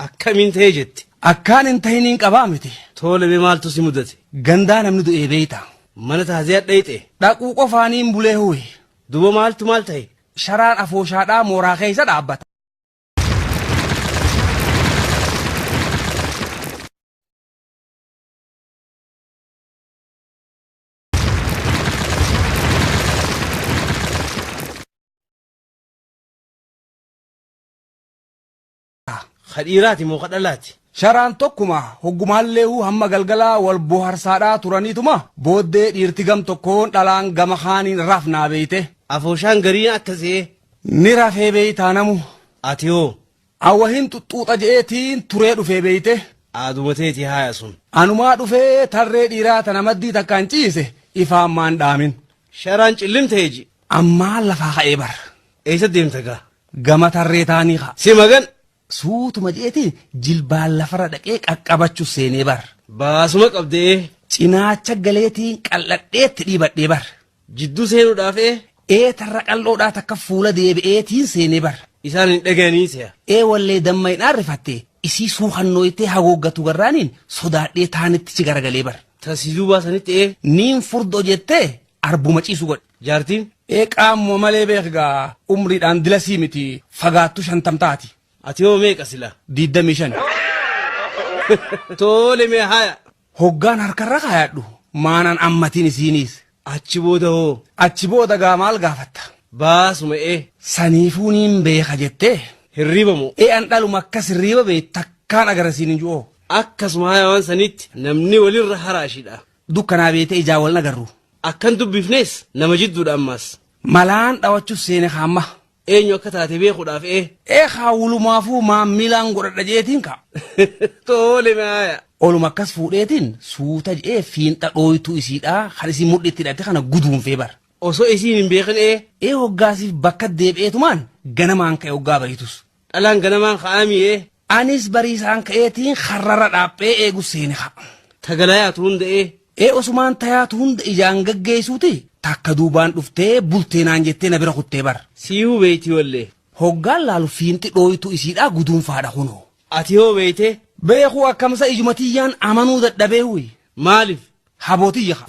Akkamiin ta'ee jetti? Akkaan hin tahiniin qabaa miti. Tole mee maaltu si mudate? Gandaa namni du'ee beeyta. Mana taaziyaa dhayxe. Dhaquu qofaaniin bulee huwe. Duba maaltu maal ta'e? Sharaan afooshaadhaa mooraa keessa dhaabbata. Khadhiiraati moo khadhalaati? Sharaan tokkuma hoggumaalleehu hamma galgalaa wal boharsaadhaa turaniituma booddee dhiirti gam tokkoon dhalaan gama kaaniin rafnaa beeyte. Afooshaan gariin akkasee. Ni rafee beeytaa namu. Ati hoo? Awwa hin xuxuuxa je'eetiin turee dhufee beeyte. Aadumateeti haaya sun. Anumaa dhufee tarree dhiiraa tana maddii takkaan ciise ifaan maan dhaamin. Sharaan cillimteeji. Ammaa lafaa ka'ee bar. Eessa deemta gaa? Gama tarree taanii kaa. Si magan. Suutuma je'eetiin jilbaan lafarra dhaqee qaqqabachuu seenee bar. Baasuma qabdee. Cinaacha galeetiin qal'adheetti dhiibadhee bar. Jidduu seenuudhaafee. Tarra qal'oodhaa takka fuula deebi'eetiin seenee bar. Isaan hin dhaga'anii se'a. Wallee damma hin arrifatte isii suuhannooytee hagooggatu garraaniin sodaadhee taanitti si garagalee bar. Tasiisuu baasanitti. Niin furdoo jettee arbuma ciisu godhe. Jaartiin. Qaammoo malee beekgaa umriidhaan dilasii miti fagaattu 50 taati. Ati hoo meeqa sila? 25. Tole mee haaya. Hoggaan harkarra kaayadhu maanan ammatiin isiiniis. Achi booda hoo? Achi booda gaa maal gaafatta? Baasuma Saniifuu niin beeka jettee. Hirriba moo? An dhaluma akkas hirriba bee takkaan agarsiin hin jiru. Akkasuma haayawaan sanitti namni walirra haraashidha. Dukkanaa beetee ijaa wal nagarru. Akkan dubbifnees nama jidduudha ammaas. Malaan dhawachuuf seene haamma. Eenyu akka taate beekuudhaaf haawulumaafuu maammilaan godhadha jeetiin ka. Tole mee haaya. Oluma akkas fuudheetiin suuta je'ee fiinxa dhooytuu isiidhaa kan isin mudhitti hidhatte kana guduunfee bar. Osoo isiin hin beekin hoggaasiif bakka deebi'eetumaan ganamaan ka'e hoggaa bariitus. Dhalaan ganamaan ka'aami Anis bariisaan ka'eetiin harrara dhaaphee eegu seene ha. Tagalayaatu hunda Osumaan tayaatu hunda ijaan gaggeessuuti takka duubaan dhuftee bulteenaan jettee na bira kuttee bar. Siihuu beeyti wallee. Hoggaan laalu fiinxi dhooytuu isiidhaa guduunfaadha kunoo. Ati hoo beeyte? Beekuu akkamsa ijumatiyyaan amanuu dadhabee huyi. Maaliif? Habootiyya ha.